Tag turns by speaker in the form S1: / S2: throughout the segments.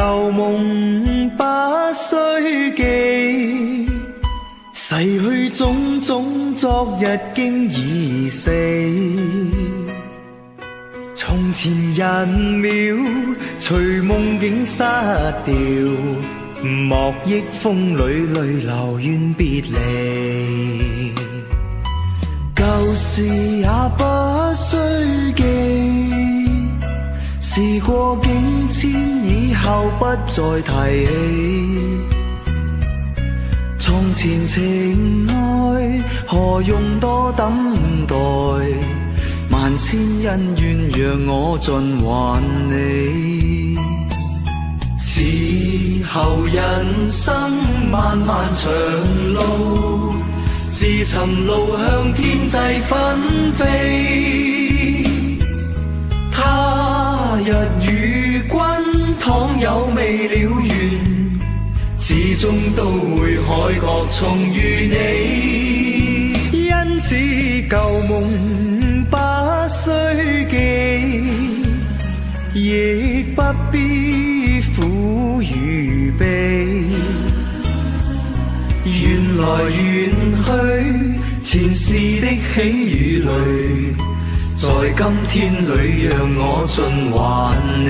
S1: 舊夢不須記，逝去種種昨日經已死。從前人秒隨夢境失掉，莫憶風裏淚流怨別離。舊事也不須記，時過境遷以後不再提起。從前情愛何用多等待，萬千恩怨讓我盡還你。此後人生漫漫長路，自尋路向天際紛飛。他日與君倘有未了緣，始終都會海角重遇你。因此舊夢不須記，亦不必苦與悲。緣來緣去，前世的喜與淚，在今天裏讓我盡還你。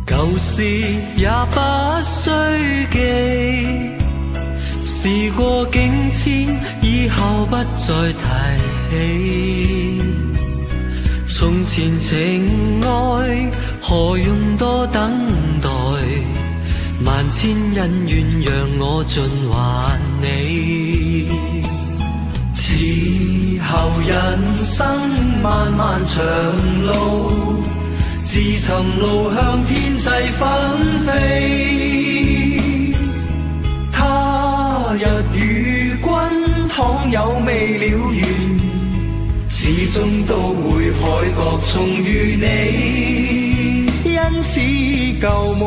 S1: 舊事也不須記，時過境遷以後不再提起。從前情愛何用多等待，萬千恩怨讓我盡還你。此後人生漫漫長路，自尋路向天際紛飛。他日與君倘有未了緣，始終都會海角重遇你。因此舊夢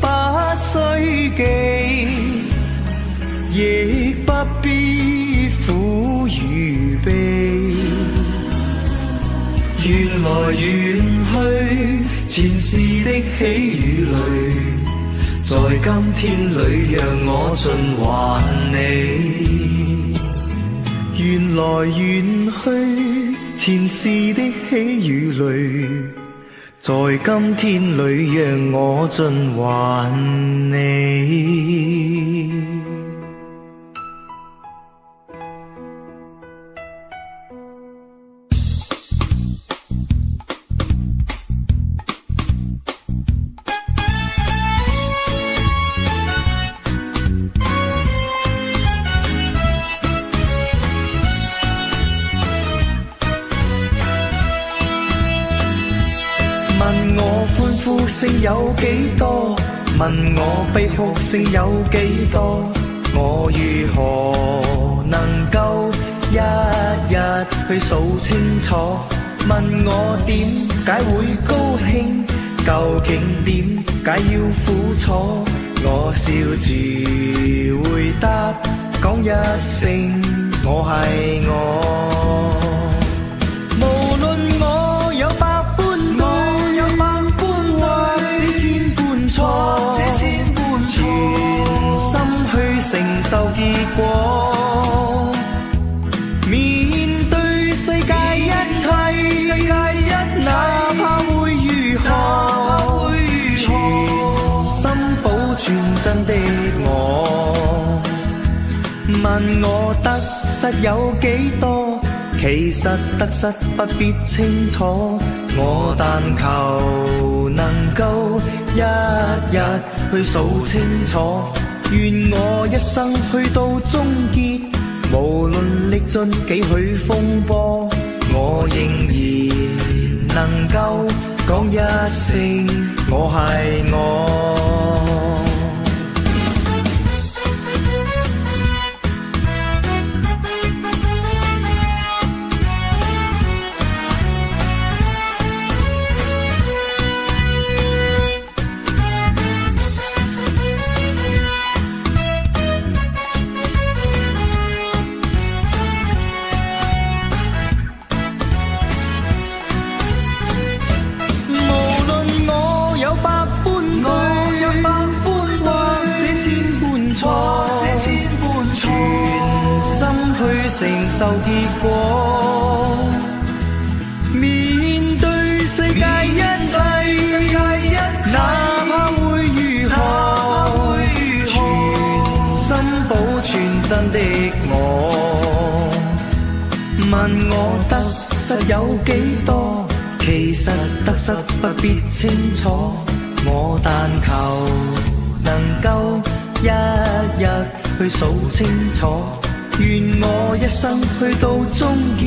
S1: 不須記，亦不必苦與悲。緣來緣去，前世的喜與淚，在今天裏讓我盡還你。緣來緣去，前世的喜與淚，在今天裏讓我盡還你。問我歡呼聲有幾多？問我悲哭聲有幾多？我如何能夠一日去數清楚？問我點解會高興？究竟點解要苦楚？我笑住回答，講一聲我係我。無論我有百般全心去承受結果，面對世界一切，哪怕會如何，全心保存真的我。問我得失有幾多？其實得失不必清楚，我但求能夠一日去數清楚。願我一生去到終結，無論歷盡幾許風波，我仍然能夠講一聲我係我。承受結果。面對世界一切，哪怕會如何，全心保存真的我。問我得失有幾多？其實得失不必清楚，我但求能夠一日去數清楚。願我一生去到終結，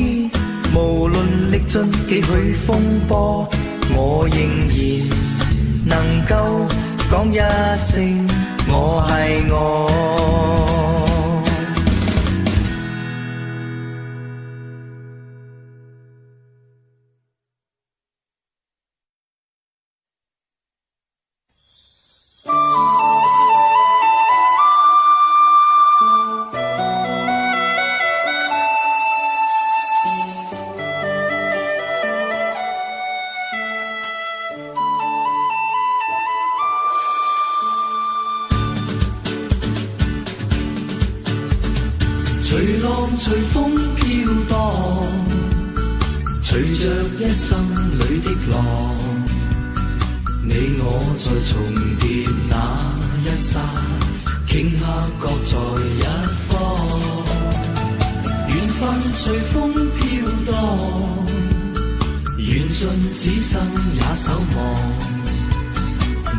S1: 無論歷盡幾許風波，我仍然能夠講一聲我係我。隨浪隨風飄蕩，隨着一生裏的浪，你我在重疊那一剎，頃刻各在一方。緣分隨風飄蕩，緣盡此生也守望。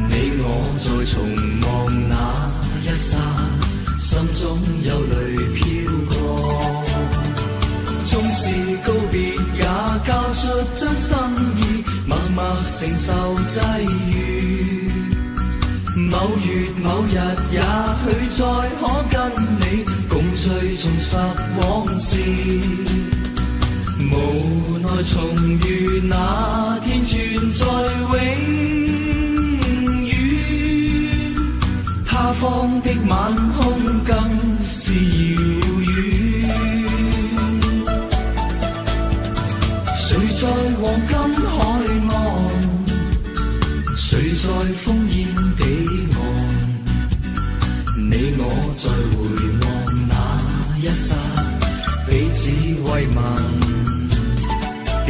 S1: 你我在重望那一剎，心中有淚飄過，縱是告別也交出真心意，默默承受際遇。某月某日也許再可跟你共聚重拾往事，無奈重遇那天存在永他方的晚空更是遙遠，誰在黃金海岸，誰在烽煙彼岸，你我在回望那一剎，彼此慰問境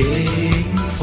S1: 況。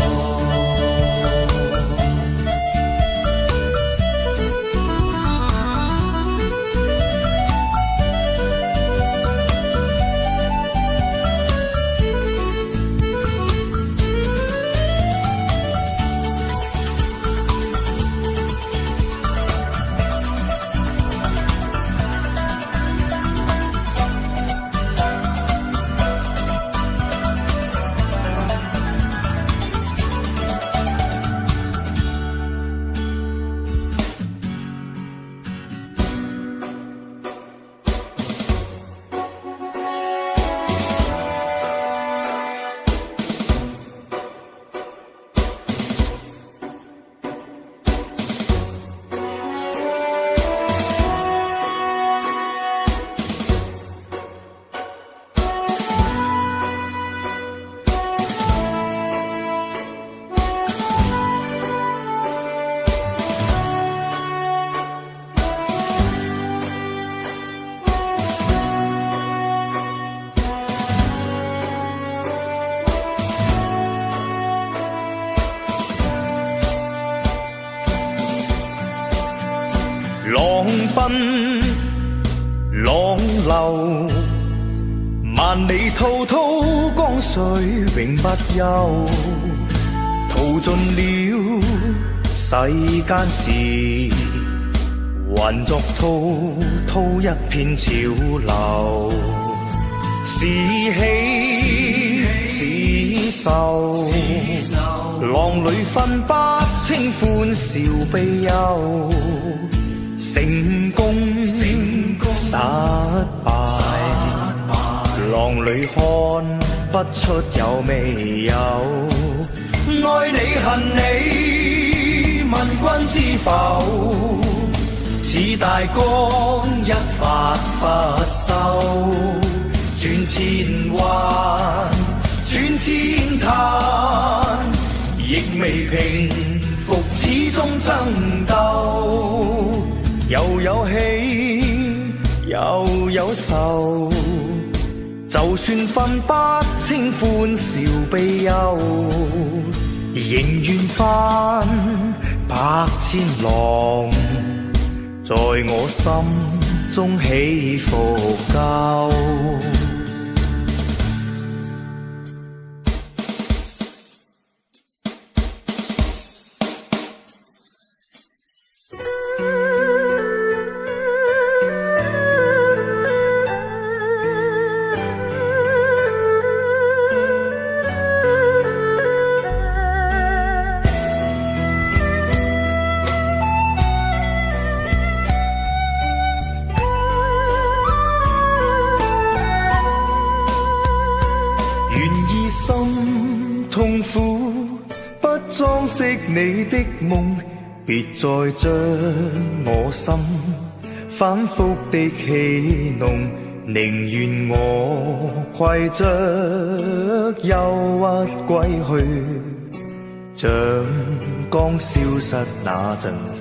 S1: 浪奔浪流，萬里滔滔江水永不休，淘盡了世間事，還作滔滔一片潮流，是喜是愁，浪裏分不清歡笑悲憂，成功失敗，浪裏看不出有未有。愛你恨你，問君知否？似大江一發不收，轉千彎，轉千灘，亦未平復，始終爭鬥。又有喜又有愁，就算分不清歡笑悲憂，仍願翻百千浪，在我心中起伏夠。痛苦不裝飾你的夢，別再將我心反覆的戲弄，寧願我攜着憂鬱歸去，像剛消失那陣風。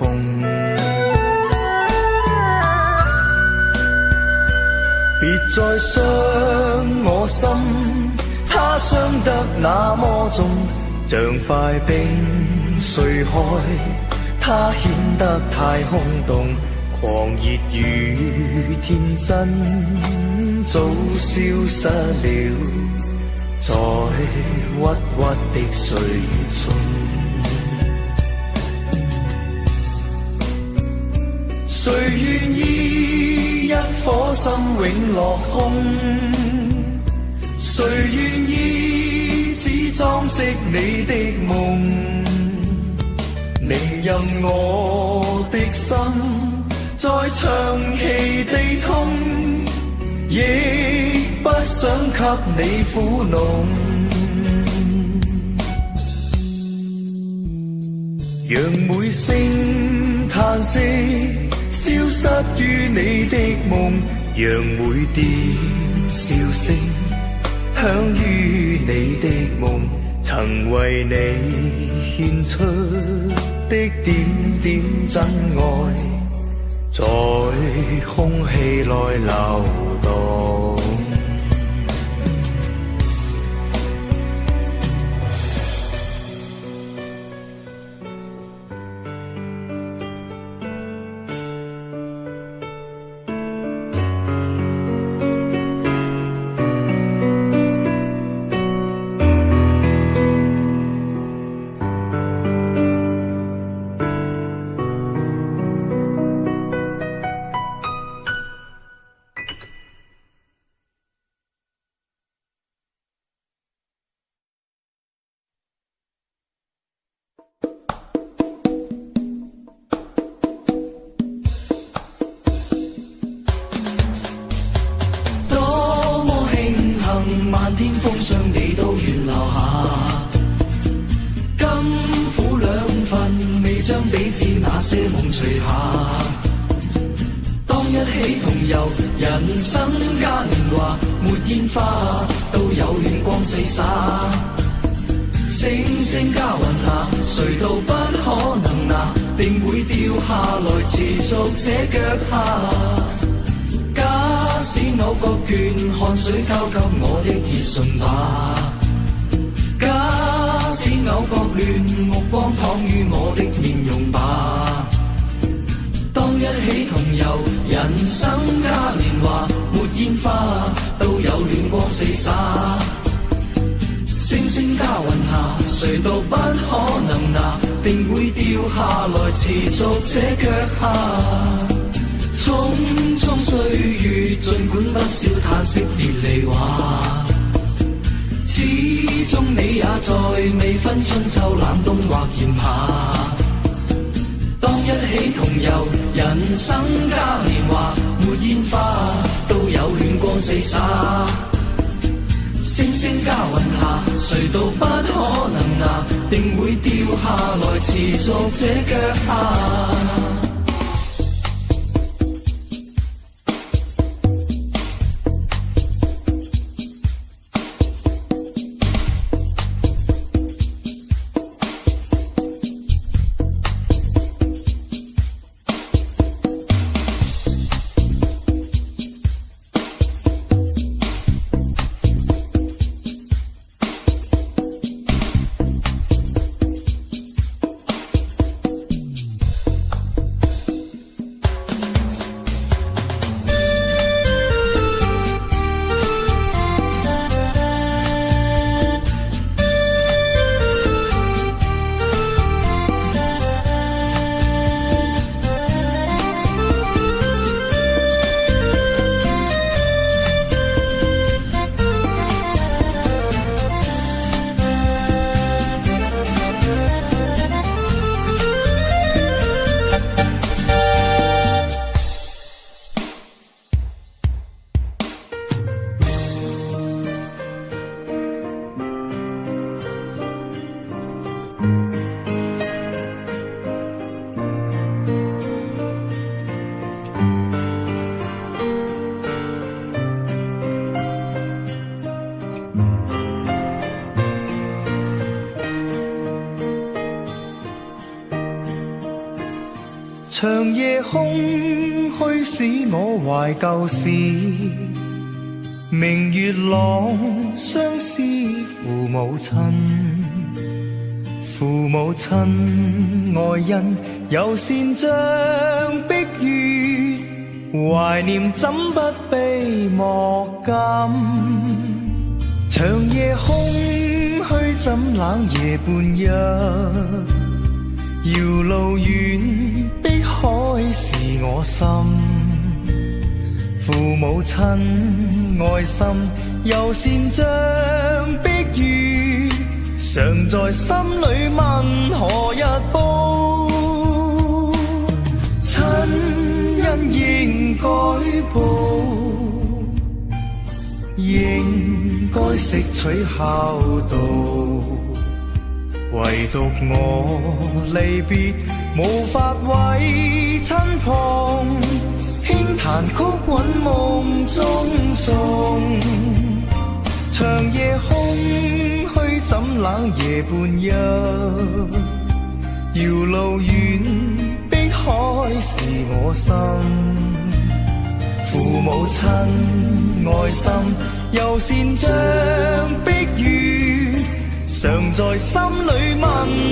S1: 別再傷我心，他傷得那麼重，像塊冰碎開，他顯得太空洞，狂熱與天真早消失了，在鬱鬱的歲月中。誰願意一顆心永落空？誰願意只裝飾你的夢？寧任我的心在長期地痛，亦不想給你苦惱。讓每聲嘆息消失於你的夢，讓每點笑聲響於你的夢，曾為你獻出的點點真愛，在空氣內流動。漫天風霜你都願留下，甘苦兩份未將彼此那些夢除下。當一起同遊，人生嘉年華，沒煙花都有暖光四灑。星星加雲下，誰都不可能拿，定會掉下來持續這腳下。假使偶覺倦，汗水交給我的熱唇吧。假使偶覺亂，目光躺於我的面容吧。當一起同遊，人生嘉年華，沒煙花都有暖光四灑。星星加雲下，誰都不可能拿，定會掉下來持續這腳下。匆匆歲月，儘管不笑嘆息別離話，始終你也在，未分春秋冷冬或炎夏。當一起同遊，人生嘉年華，沒煙花都有暖光四灑。星星加雲下，誰都不可能拿，定會掉下來持續這腳下。長夜空虛使我懷舊事，明月朗相思父母親，父母親愛人猶善像碧月，懷念怎不悲莫禁。長夜空虛怎冷夜半日，遙路遠碧海是我心。父母親愛心猶善像碧月，常在心裏問何日報。親恩應該報，應該悉取孝道。唯獨我離別無法為親旁，輕彈曲韻夢中送。長夜空虛怎冷夜半日，遙路遠碧海是我心。父母親愛心猶善像碧月，常在心裏問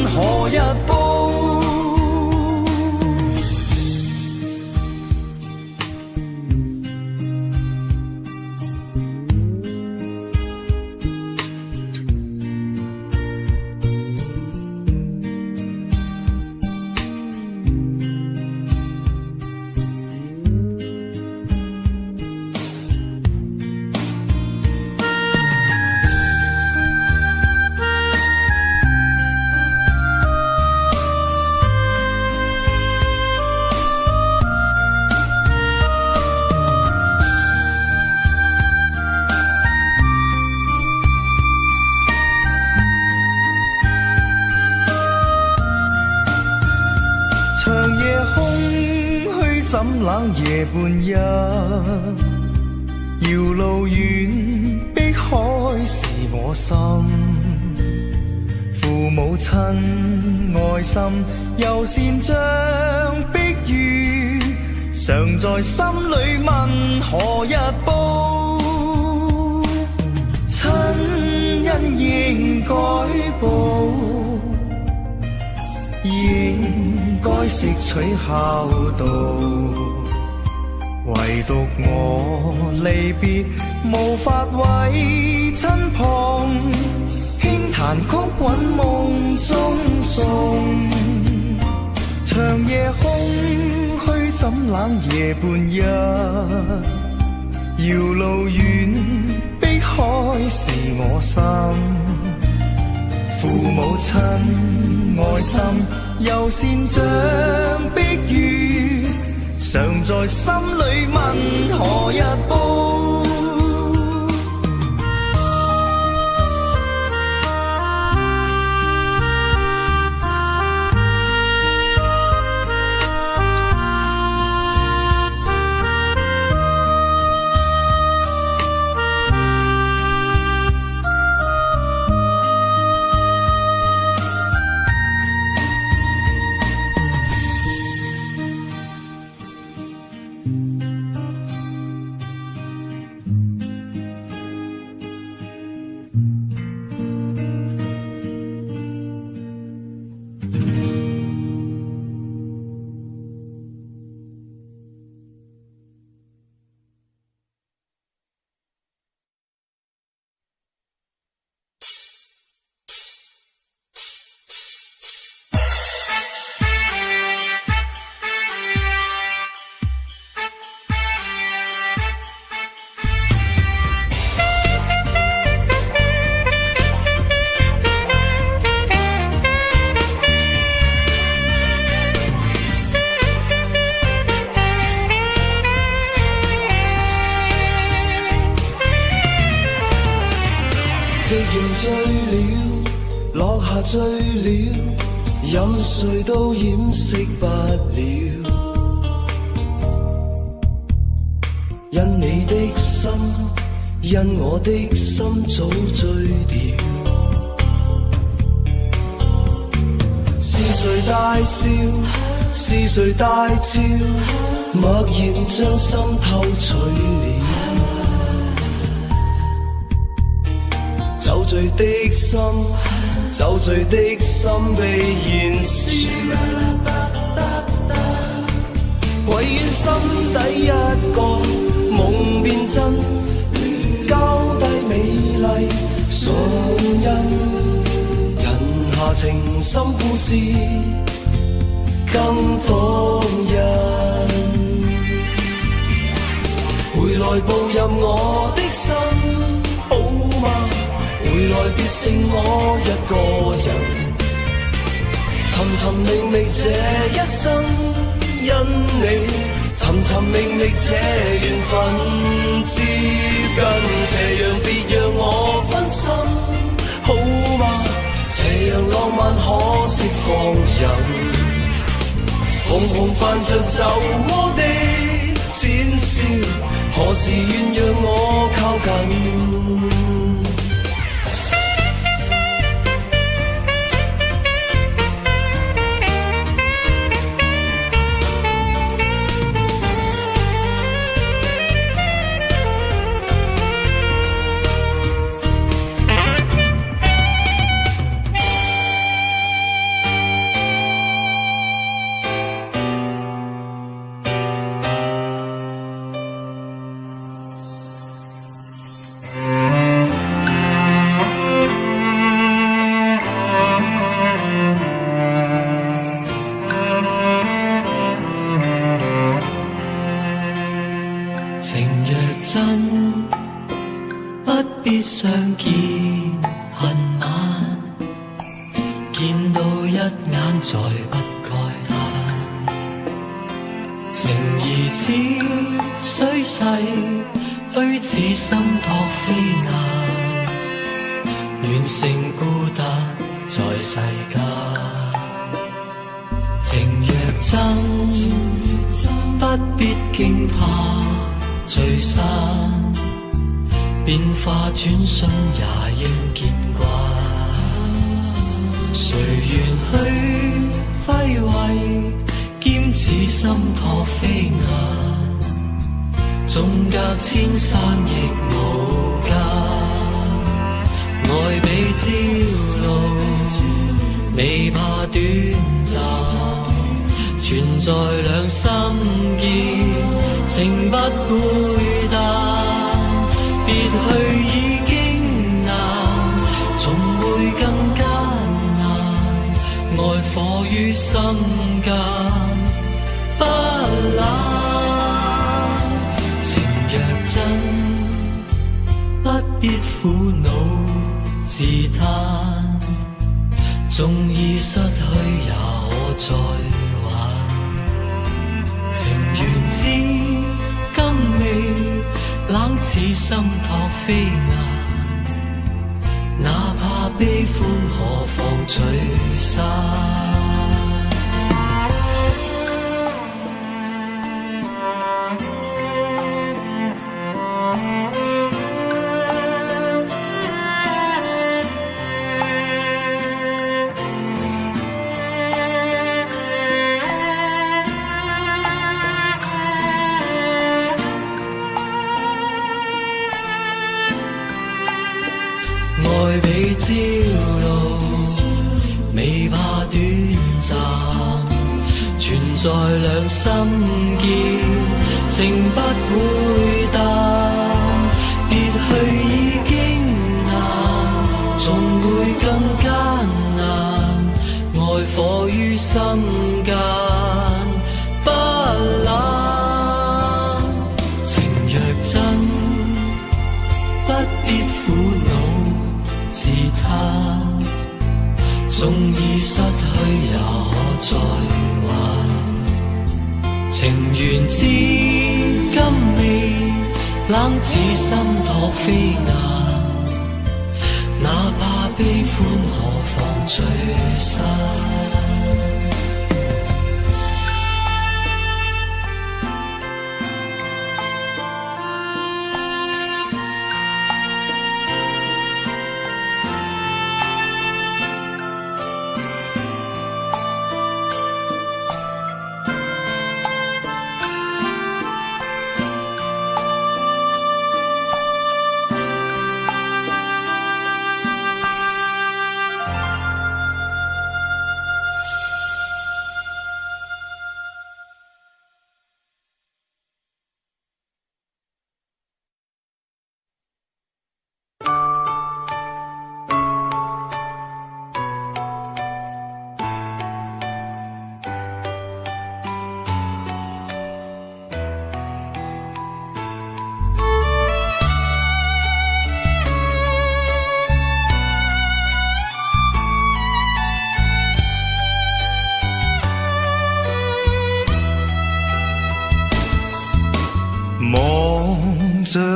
S1: 何日報。怎冷夜半日，遙路遠碧海是我心。父母親愛心猶善像碧月，常在心裏問何日報。親恩應該報，應該悉取孝道。唯獨我離別無法為親旁，輕彈曲韻夢中送。長夜空虛怎冷夜半日，遙路遠碧海是我心。父母親愛心猶善像碧月，常在心裏問何日報。
S2: 醉了，落下醉了，任誰都掩飾不了。因你的心，因我的心早醉掉。是誰大笑？是誰大招？默然將心偷取了。酒醉的心，酒醉的心被燃燒。唯願心底一個夢變真，交低美麗唇印。人下情深故事更動人。回來步入我的心，好嗎？回來別剩我一個人，尋尋覓覓這一生，因你尋尋覓覓這緣分接近。斜陽別讓我分心，好嗎？斜陽浪漫可惜放任，紅紅泛着酒窩的淺笑，何時願讓我靠近？相見恨晚，見到一眼再不該限。情義只須逝，虛此心託飛雁，願成孤單在世間。情若真，不必驚怕聚散。變化轉瞬也應見慣，誰願去揮慧，兼此心託飛雁，縱隔千山亦無間。愛比朝露，未怕短暫，存在兩心間，情不會淡。別去已經難，總會更艱難。愛火於心間，不冷。情若真，不必苦惱自嘆。縱已失去也可再還。情緣知今未冷似心託飛雁，哪怕悲歡何妨聚散。愛比朝露，未怕短暫，存在兩心間，情不會淡。別去已經難，總會更艱難。愛火於心間，不冷。情若真，不必苦惱自嘆，縱已失去也可再還。情緣知今未冷似心託飛雁，哪怕悲歡何妨聚散。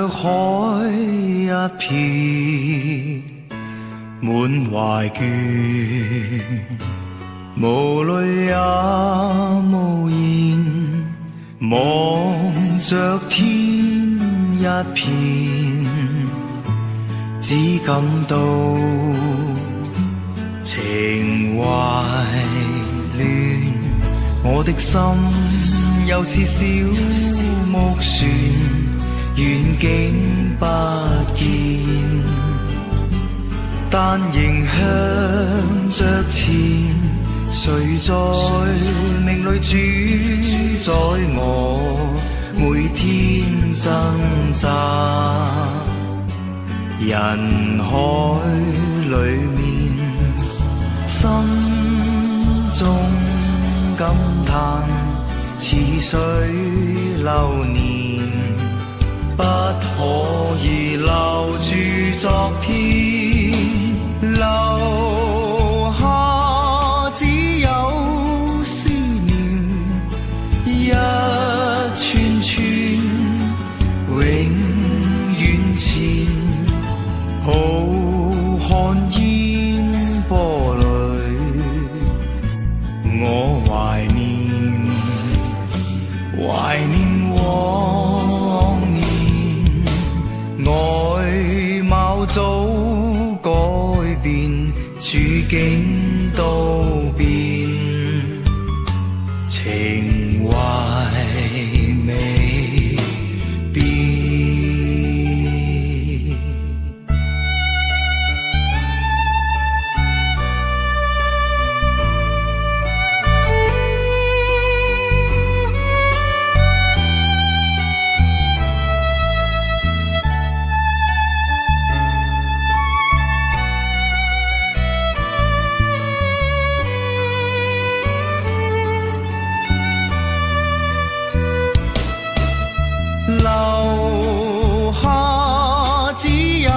S1: 着海一片，滿懷倦，無淚也無言，望着天一片，只感到情懷亂，我的心又似小木船，遠景不見，但仍向着前，誰在命裏主宰我，每天掙扎，人海裏面，心中感嘆，似水流年，不可以留住昨天，留下只有思念，一串串永遠前，浩瀚煙波裏，我懷念往年，外貌早改變，處境都變，情懷未變。留下只有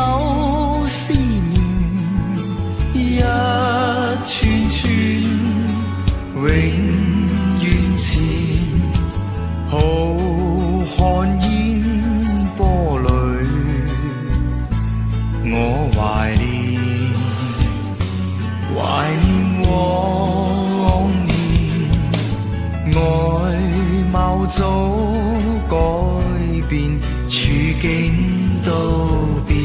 S1: 思念，一串串永遠前，浩瀚煙波裏，我懷念往年，外貌早改變，處境都變，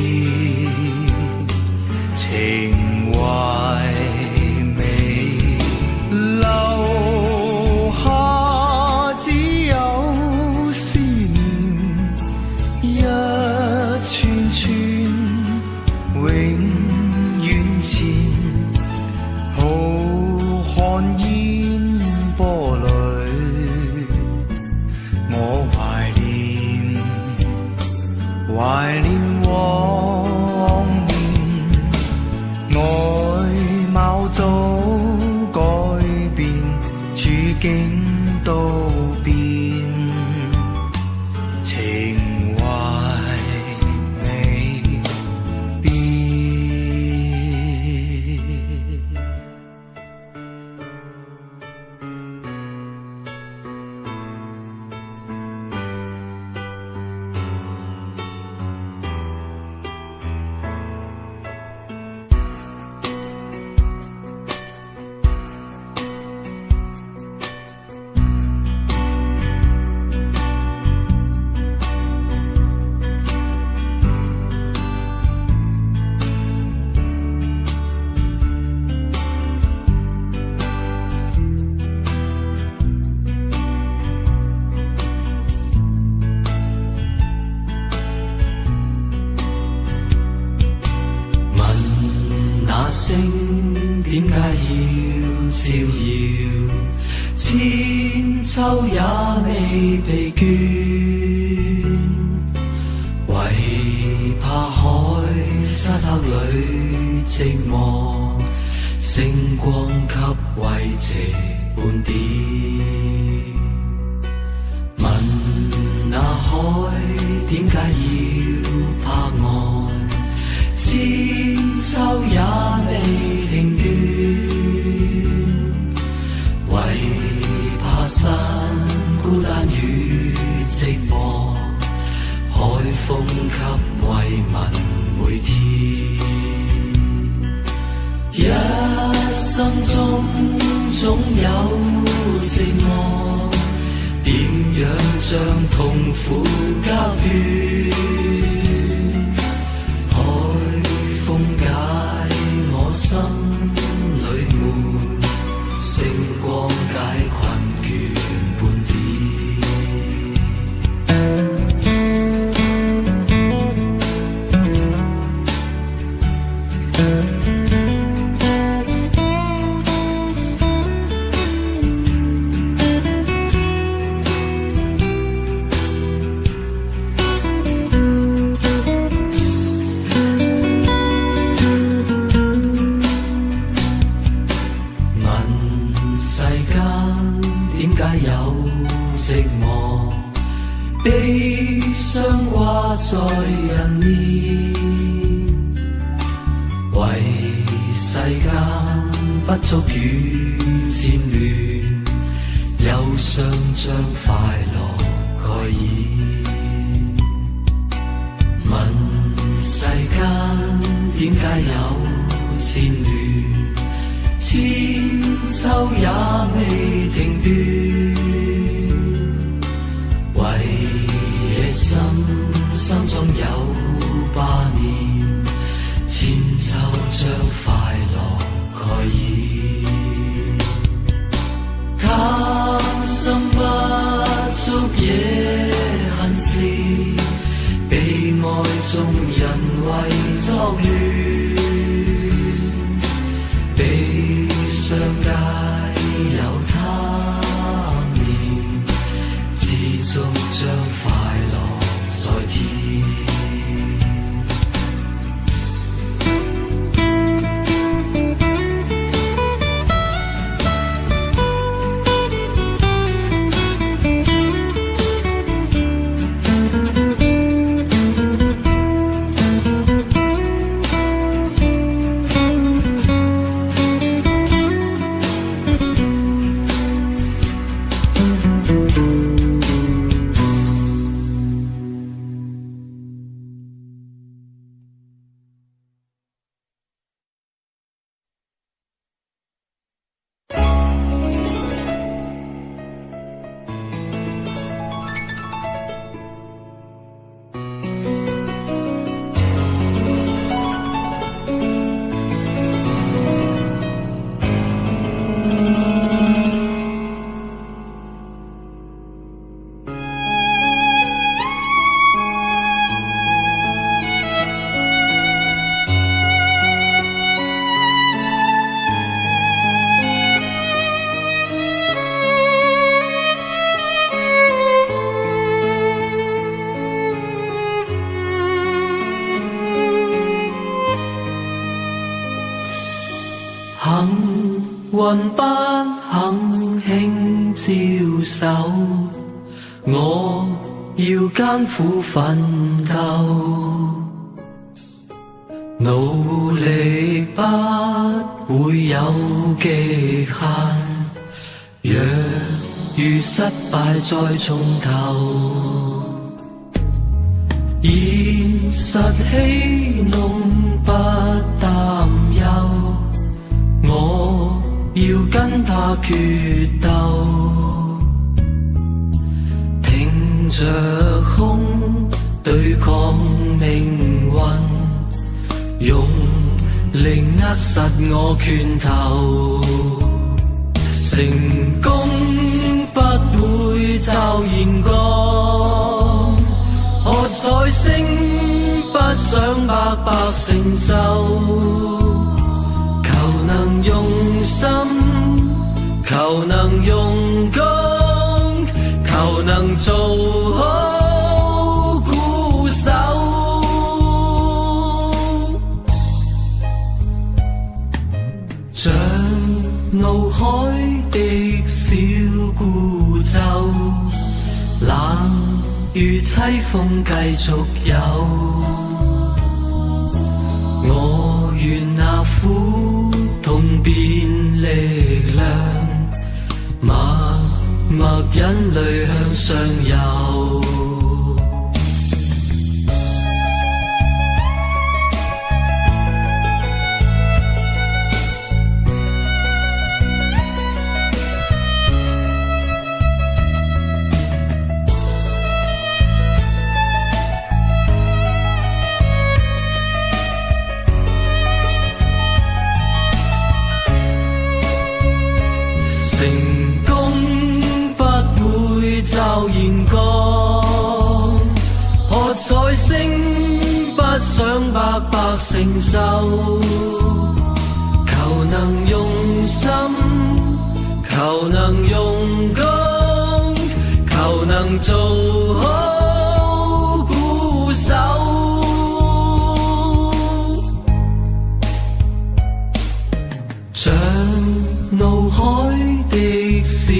S1: 情懷未留下只有思念，一串串永遠前，浩瀚煙波裏，我懷念往年，外貌早改變，處境都變，情懷未變。星點解要照耀？千秋也未疲倦，唯怕海漆黑裏寂寞，星光給慰藉半點。問那海點解要拍岸？千秋也未停斷，唯怕山孤單與寂寞，海風給
S2: 生中總有寂寞，點樣將痛苦交斷？海風解我心裏悶，星光解困倦半點。悲傷掛在人面，為世間不足與戰亂，憂傷將快樂蓋掩。問世間點解有戰亂，千秋也未停斷。為野心中有罷念，千秋將快樂蓋掩。他心不足也恨事，被愛眾人為作亂，悲傷皆有他面，始終將快樂在天。運不肯輕招手，我要艱苦奮鬥，努力不會有極限，若遇失敗再從頭，現實戲弄不擔憂，我要跟他決鬥，挺着胸對抗命運，用力握實我拳頭，成功不會驟然降，喝彩聲不想白白承受，求能用心，求能用功，求能做好鼓手，像怒海的小孤舟，冷雨凄風繼續有，我願那苦痛變力量，默默忍淚向上游。不想白白承受。求能用心，求能用功，求能做好鼓手。像怒海的小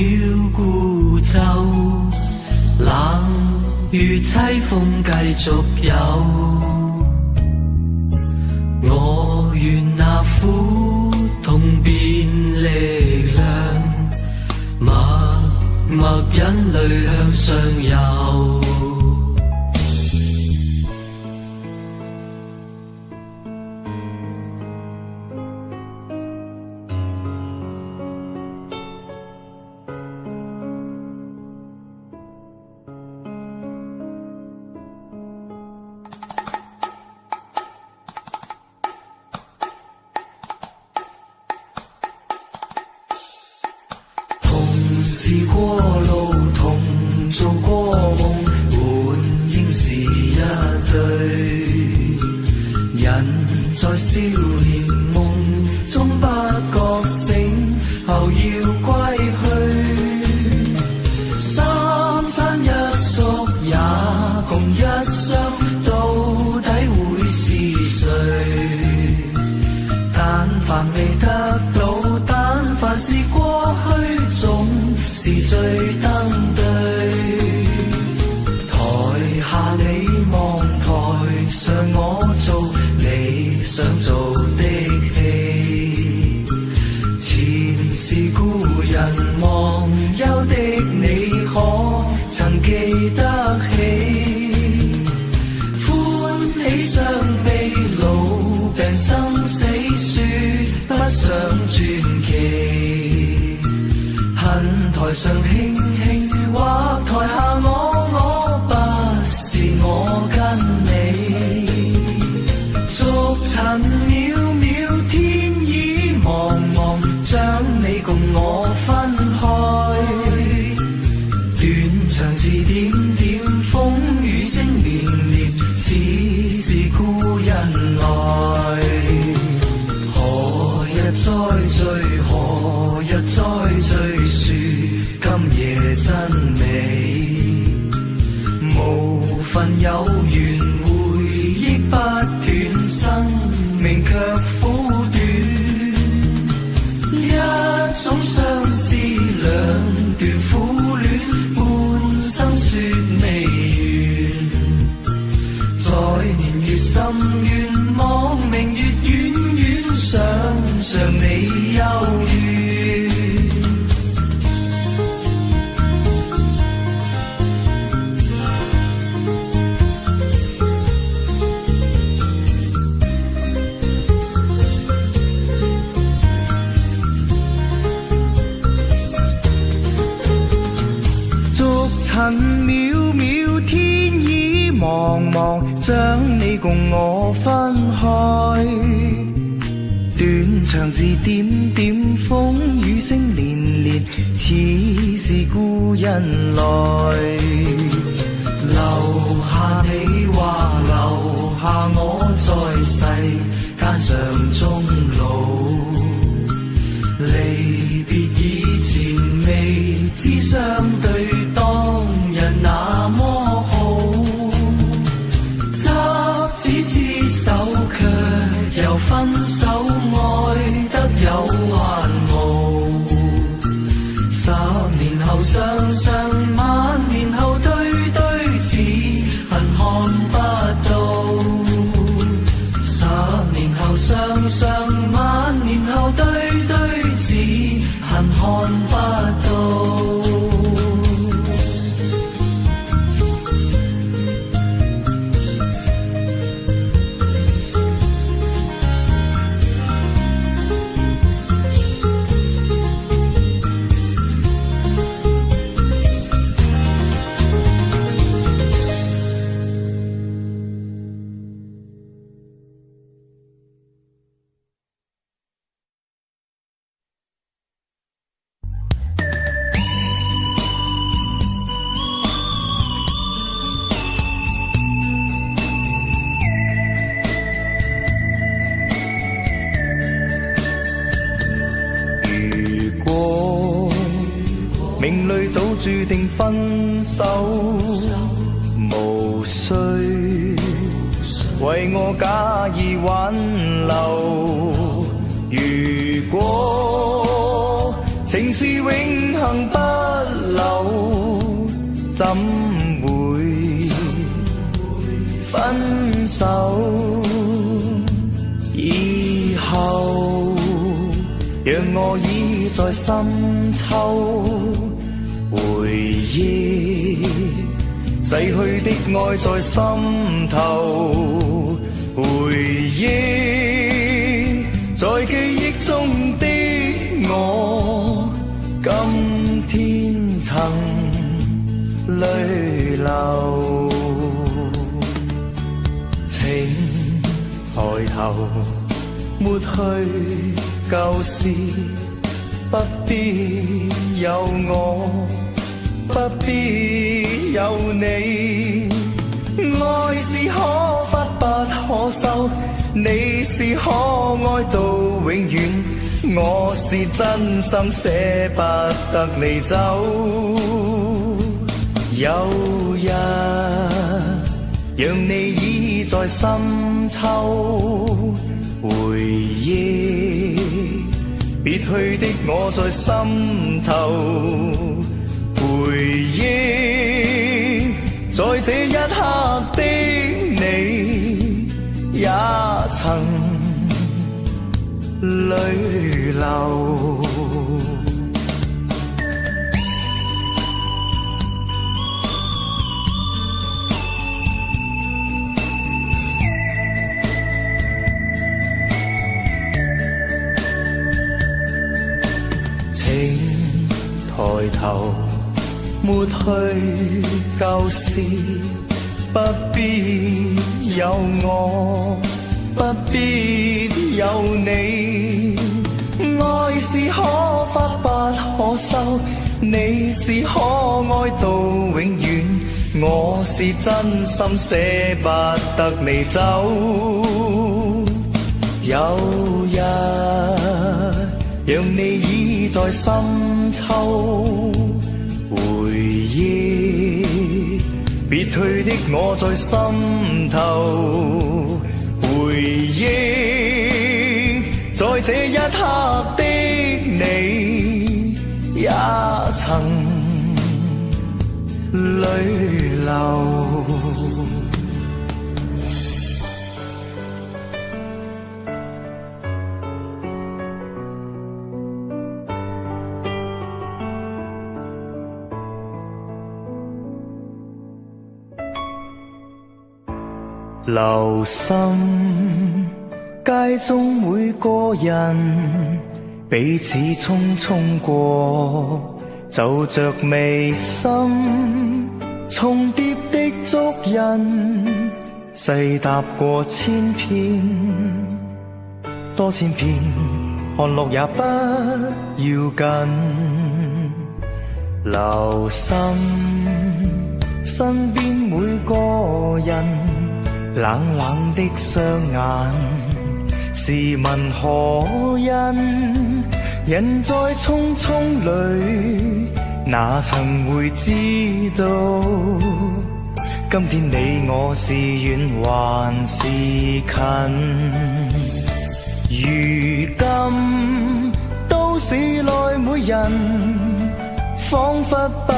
S2: 孤舟，冷雨凄風繼續有。我願那苦痛變力量，默默忍淚向上游。試過路，同做過夢，本應是一對。人在少年夢中不覺醒，後要歸去。三餐一宿也共一雙，到底會是誰？但凡未得到，但凡是過去，總是最登對。台下你望，台上我做你想做的戲。前是故人忘憂的你，可曾記得起？歡喜傷悲老病生死，說不上傳奇。恨台上輕輕，或台下我不是我跟你。逐塵渺渺，天已茫茫，將你共我分開。斷腸字點點，風雨聲連連，似是故人來。何日再聚，何日再聚，說今夜真美。無份有緣，回憶不斷，生命卻苦短。一種相思，兩段苦戀，半生說未完。在年月深遠，望明月遠遠，想像你幽怨。
S1: 逐塵渺渺，天已茫茫，將你共我分開。斷腸字點點，風雨聲連連，似是故人來。留下你或留下我，在世間上終老。離別以前未知相對，當日那麼好。執子之手，卻又分手，愛得有還無。10年後雙雙，晚年後對對，只恨看不到。10年後雙雙，晚年後對對，只恨看不到。注定分手，無需為我假意挽留。如果情是永恆不朽，怎會分手？以後讓我倚在深秋，回憶逝去的愛在心頭，回憶在記憶中的我，今天曾淚流。請抬頭抹去舊事，不必有我，不必有你。愛是可發不可收，你是可愛到永遠，我是真心捨不得你走。有日讓你倚在深秋，回憶別去的我在心頭，回憶在這一刻的你，也曾淚流。抬頭抹去舊事，不必有我，不必有你。愛是可發不可收，你是可愛到永遠，我是真心捨不得你走。有日讓你倚在深秋，回憶別去的我在心頭，回憶在這一刻的你，也曾淚流。留心街中每個人，彼此匆匆過，就着眉心重疊的足印，細踏過千遍，多千遍，看落也不要緊。留心身邊每個人，冷冷的雙眼，試問何人？人在匆匆裏，哪曾會知道？今天你我是遠還是近？如今都市內每人，彷彿不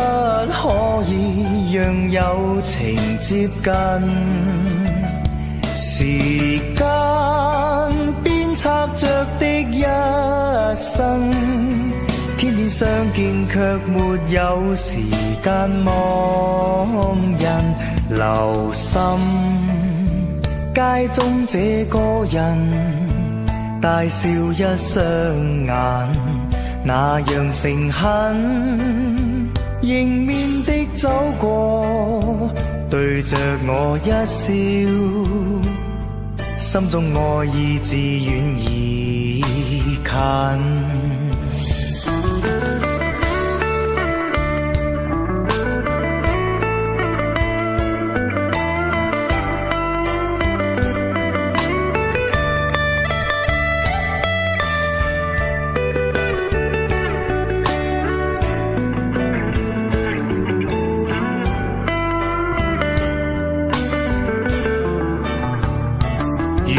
S1: 可以讓友情接近。時間鞭策着的一生，天天相見卻沒有時間望人。留心街中這個人，大笑一雙眼，那樣誠懇，迎面的走過，對着我一笑，心中愛意自遠而近。如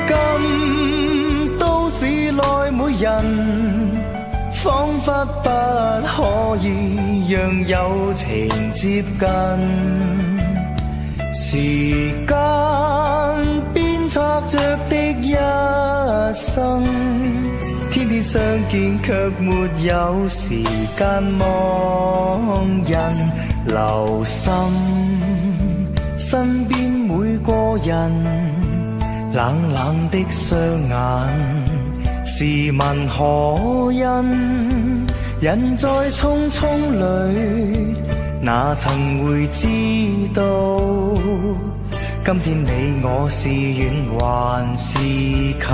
S1: 今都市內每人，彷彿不可以讓友情接近。時間鞭策着的一生，天天相見卻沒有時間望人，留心身邊每個人，冷冷的雙眼，試問可因人在匆匆裏，哪曾會知道今天你我是遠還是近。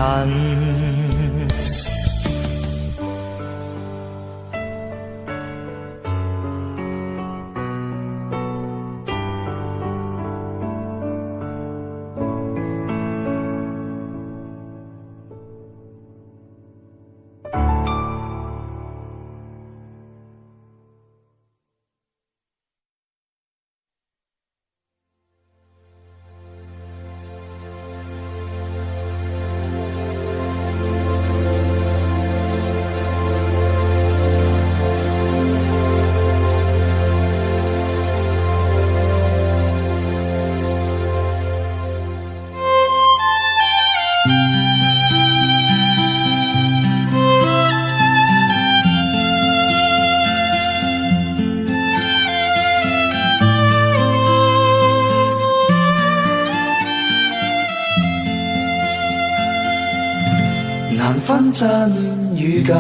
S2: 難分真與假，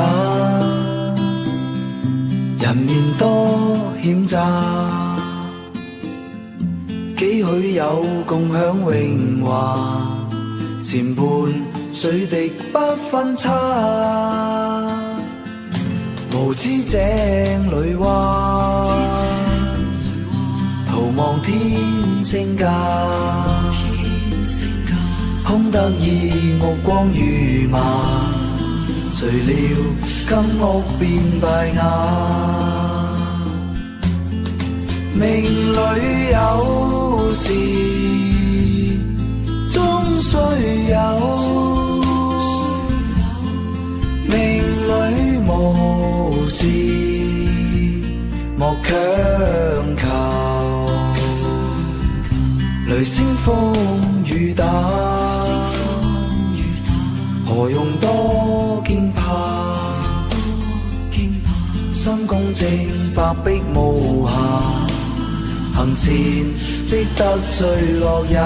S2: 人面多險詐，幾許有共享榮華，前半水滴不分差，無知井裏蛙，徒望天星價，空得意目光如麻，除了金屋變敗瓦。命裏有時終須有，命裏無時莫強求。雷聲風雨打，何用多驚怕？心公正，白璧無瑕，行善積得最樂也。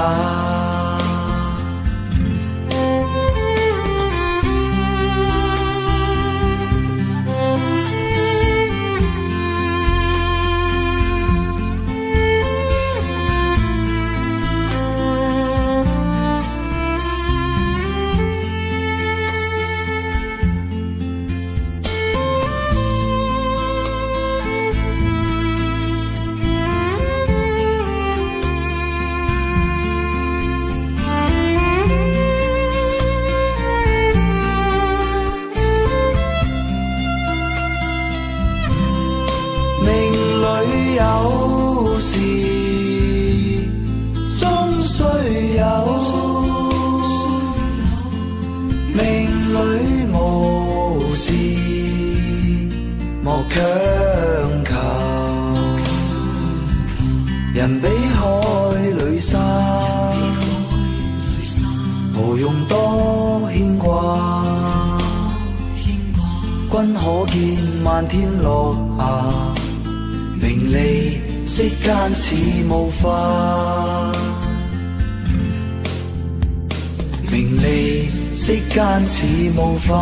S2: 有時終須有，命裏無時莫強求。人比海裏沙，何用多牽掛？君可見漫天落霞，名利息間似霧化，名利息間似霧化。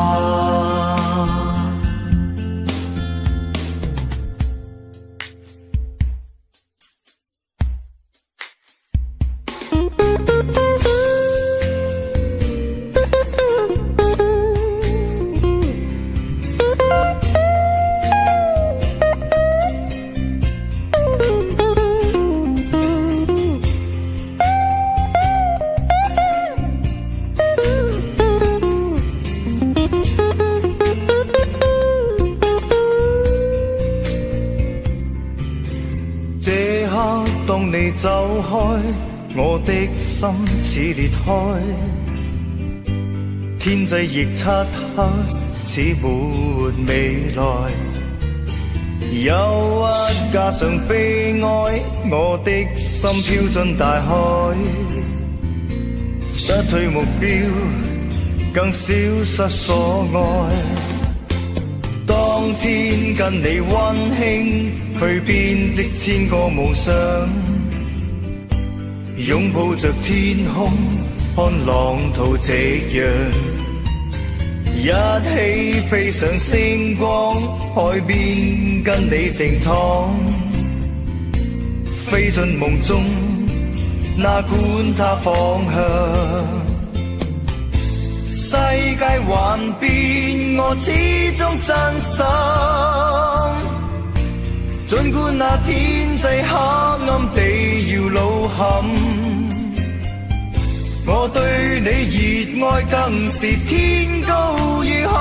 S1: 這刻當你走開，我的心似裂開，天際亦漆黑，似沒未來。憂鬱加上悲哀，我的心飄進大海，失去目標，更消失所愛。當天跟你溫馨去編織千個夢想，擁抱着天空，看浪淘夕陽，一起飛上星光，海邊跟你靜躺，飛進夢中，哪管它方向。世界幻變，我始終真心。儘管那天際黑暗地搖路陷，我對你熱愛更是天高與海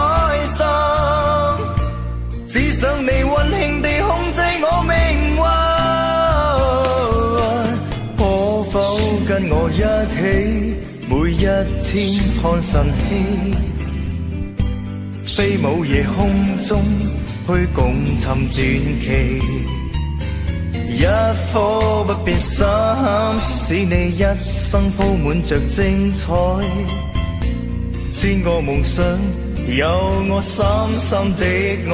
S1: 深。只想你溫馨地控制我命運，可否跟我一起？每一天看晨曦，飛舞夜空中去共尋傳奇。一顆不變心，使你一生鋪滿着精彩。千個夢想，有我深深的愛。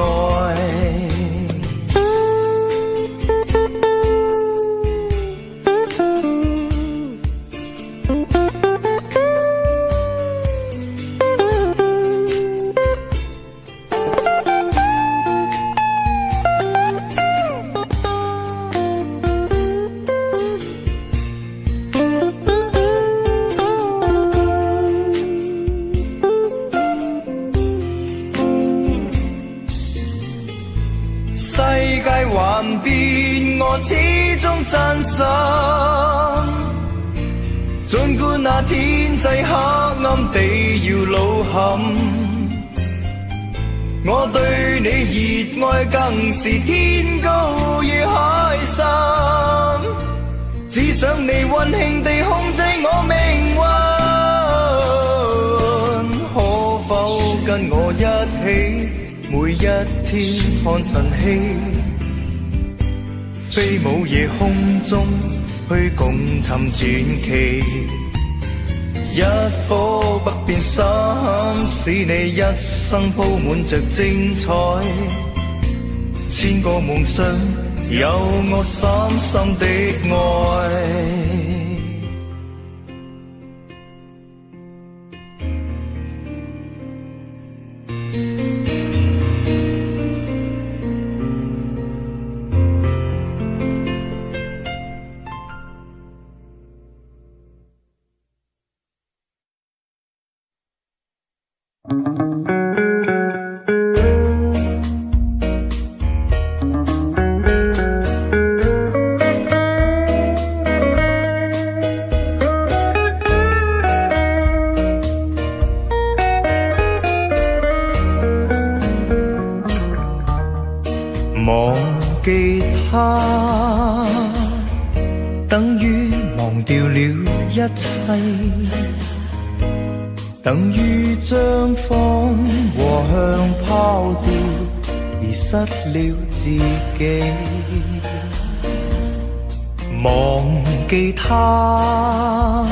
S1: 幻變，我始終真心。儘管那天際黑暗地搖路陷，我對你熱愛更是天高與海深。只想你溫馨地控制我命運，可否跟我一起？每一天看晨曦。飛舞夜空中去共尋傳奇，一顆不變心，使你一生鋪滿着精彩。千個夢想，有我深深的愛。忘記他，等於忘掉了一切，等於將方和向拋掉，而失了自己。忘記他，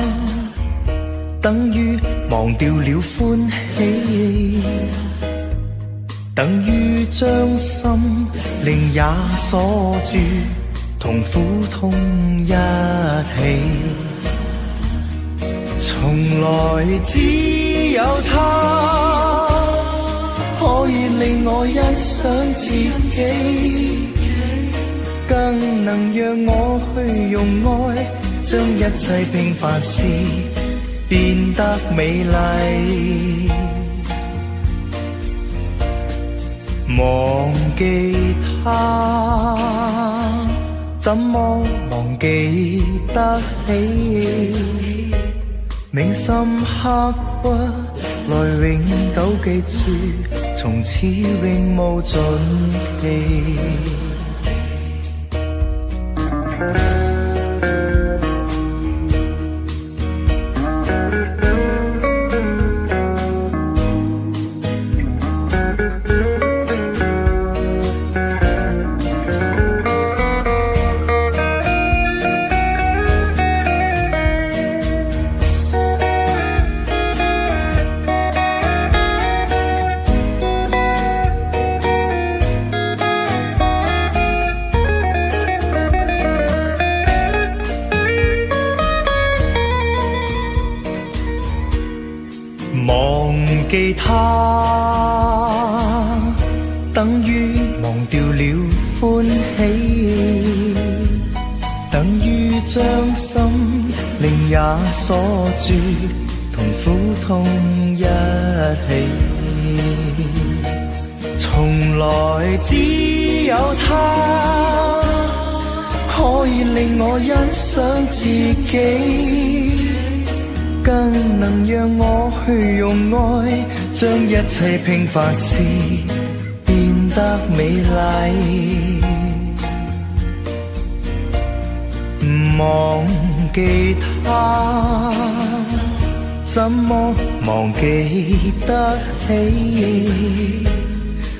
S1: 等於忘掉了歡喜，等於將心靈也鎖住，同苦痛一起。從來只有他可以令我欣賞自己，更能讓我去用愛將一切平凡事變得美麗。忘記他，怎麼忘記得起？銘心刻骨，來永久記住，從此永無盡期。忘記他，等於忘掉了歡喜，等於將心靈也鎖住，同苦痛一起。從來只有他可以令我欣賞自己，更能讓我去用愛將一切平凡事變得美麗。忘記他，怎麼忘記得起？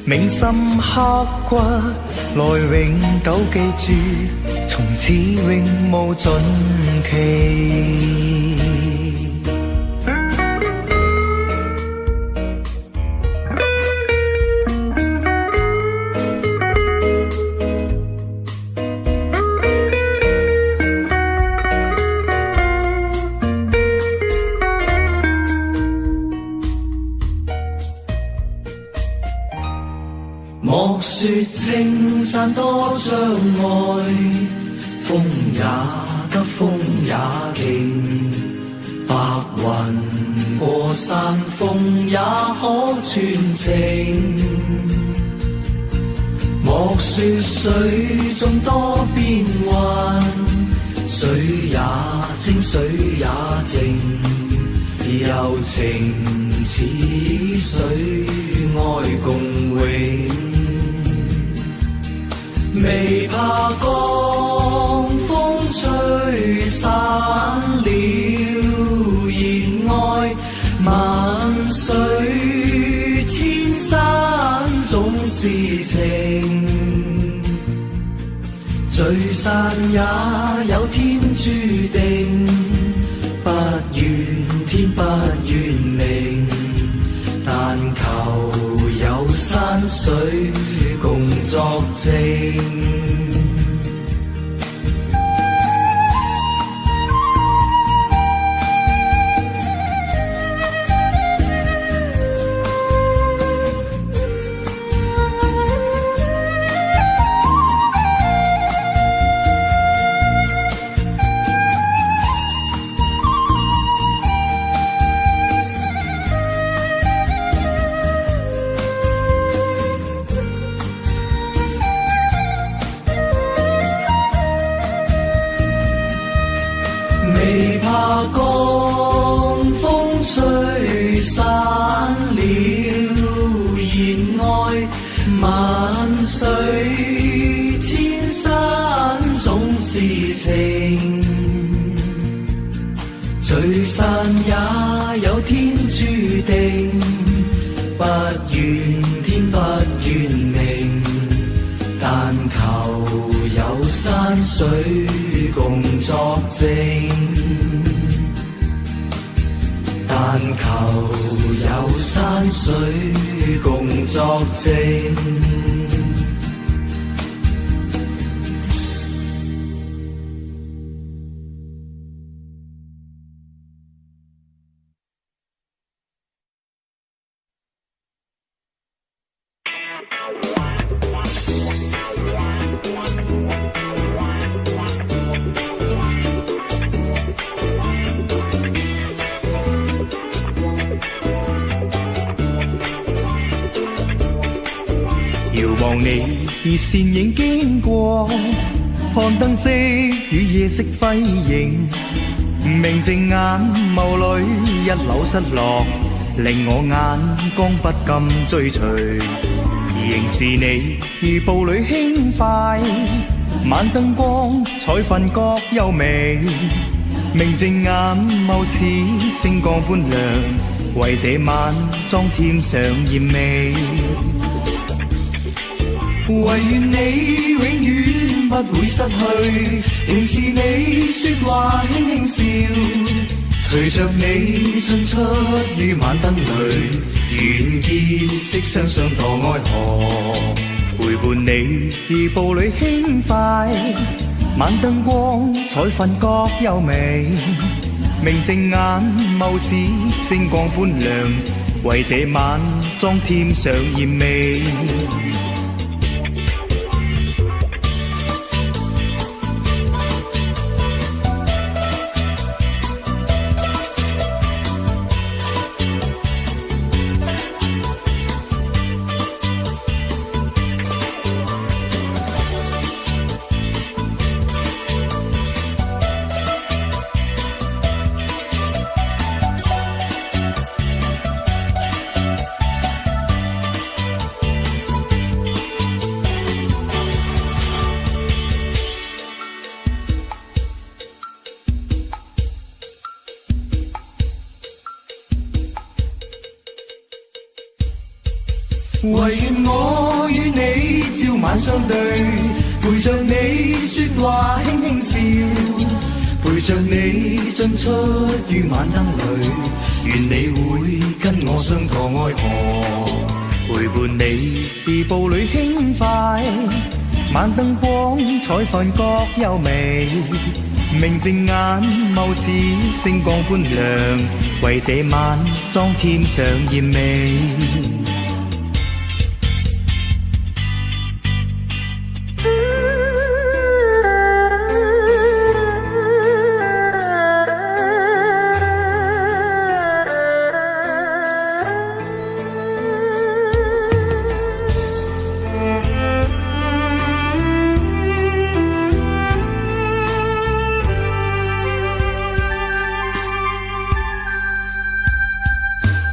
S1: 銘心刻骨，來永久記住，從此永無盡期。
S2: 莫說青山多障礙，風也急風也勁，白雲過山峰也可傳情。莫說水中多變幻，水也清水也靜，柔情似水愛共永。未怕江風吹散了熱愛，萬水千山總是情，聚散也有天注定，不怨天不怨命，但求有山水共作證。未怕江風吹散了熱愛，萬水千山總是情，聚散也有天注定，不怨天不怨命，但求有山水共作證，但求有山水共作證。
S1: 遙望你以倩影經過，看燈飾與夜色輝映，明淨眼眸裏一縷失落，令我眼光不禁追隨。仍是你如步履輕快，晚燈光彩瞓覺優美，明淨眼眸似星光般亮，為這晚妝添上豔美。唯願你永遠不會失去，仍是你說話輕輕笑，隨着你進出於晚燈裏，願結識雙雙墮愛河，陪伴你如步履輕快，晚燈光彩瞓覺優美，明淨眼眸似星光般亮，為這晚妝添上豔味。唯願我與你朝晚相對，陪着你說話輕輕笑，陪着你進出於晚燈裏，願你會跟我相託愛河，陪伴你步履輕快，晚燈光彩飯各優美，明淨眼眸似星光般亮，為這晚妝添上豔味。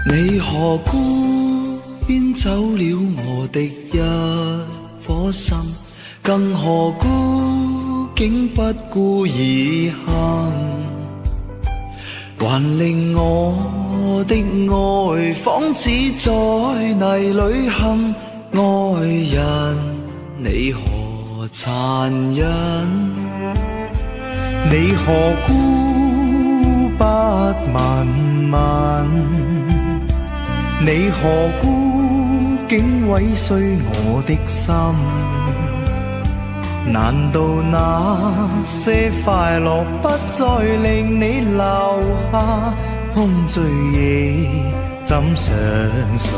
S2: 你何故變走了我的一顆心，更何故竟不顧而行，還令我的愛仿似在泥裏行，愛人你何殘忍，
S1: 你何故不問問，你何故竟毀碎我的心？難道那些快樂不再令你留下空醉意？怎相信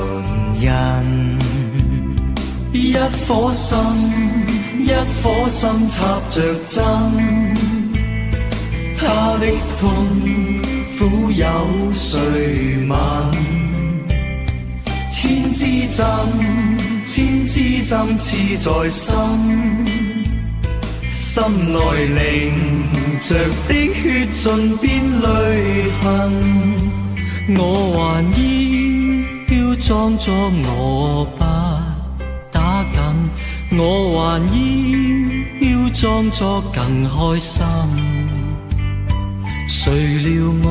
S1: 人？
S2: 一顆心，一顆心插着針，他的痛苦有誰問？千支針，千支針刺在心，心內凝着的血盡變淚痕。
S3: 我還要裝作我不打緊，我還要裝作更開心。誰料我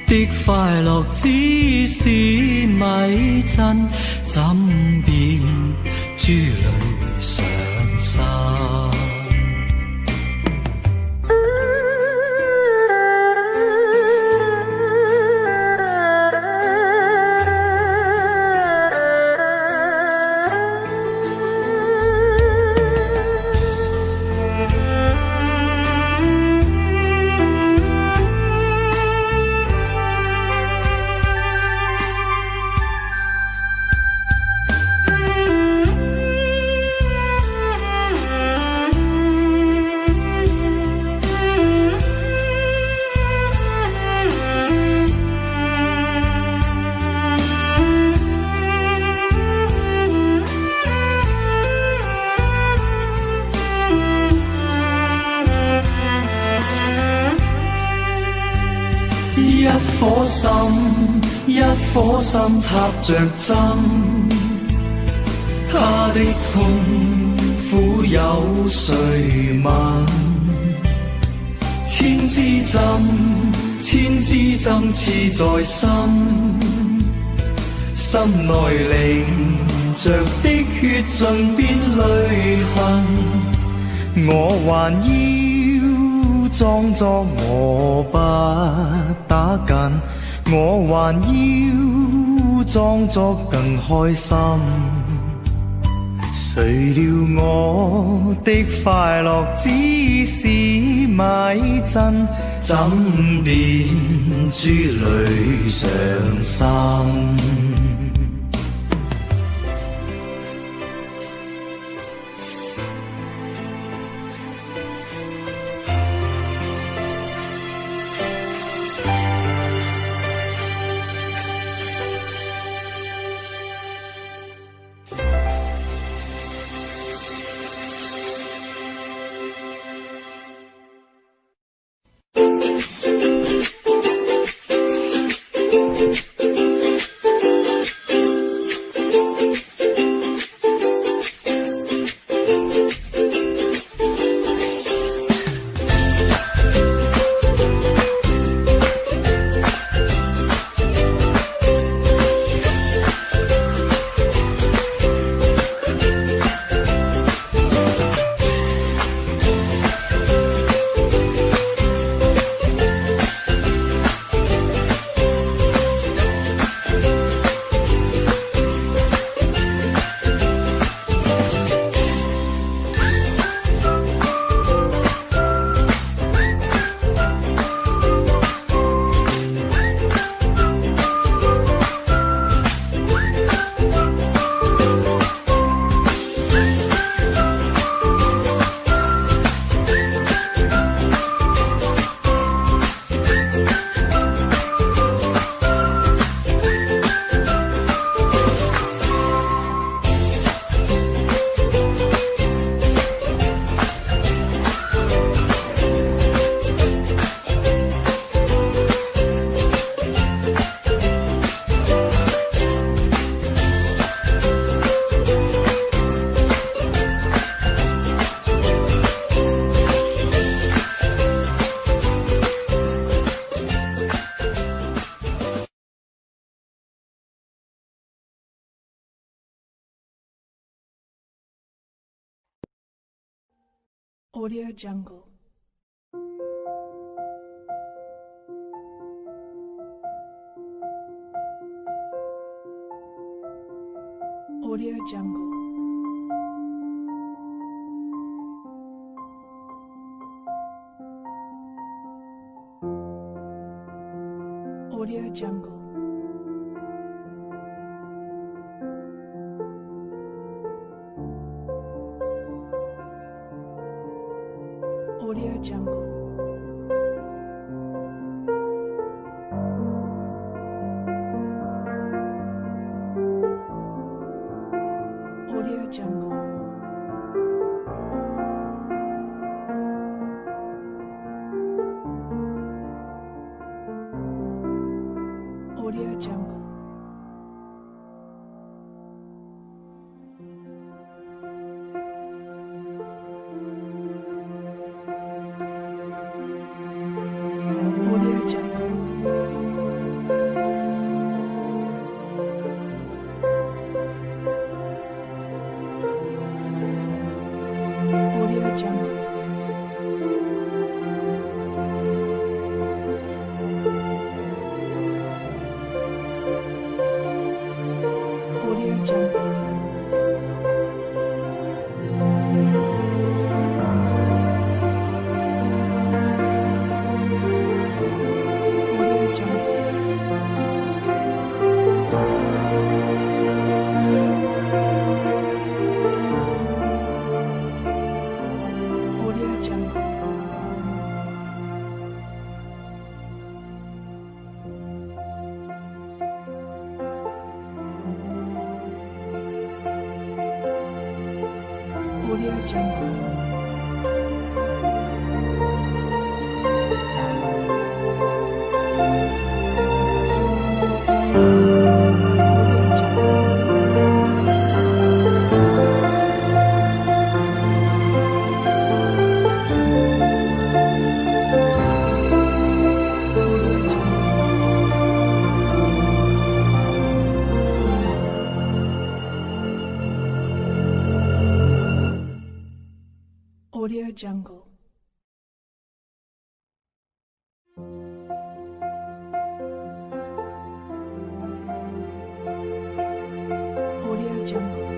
S3: 的快樂只是迷陣，怎變珠淚上身？
S2: 一顆心，一顆心插着針，他的痛苦有誰問？千支針，千支針刺在心，心內凝着的血盡變淚痕。
S1: 我還要裝作我不打緊，我還要裝作更開心。誰料我的快樂只是迷陣，怎辨珠裏常生？Audio
S4: Jungle. Audio Jungle. Audio Jungle. Audio Jungle. Audio Jungle. Audio Jungle. Audio Jungle. Audio Jungle. Audio Jungle. Audio Jungle. Audio Jungle. Audio Jungle. Audio Jungle.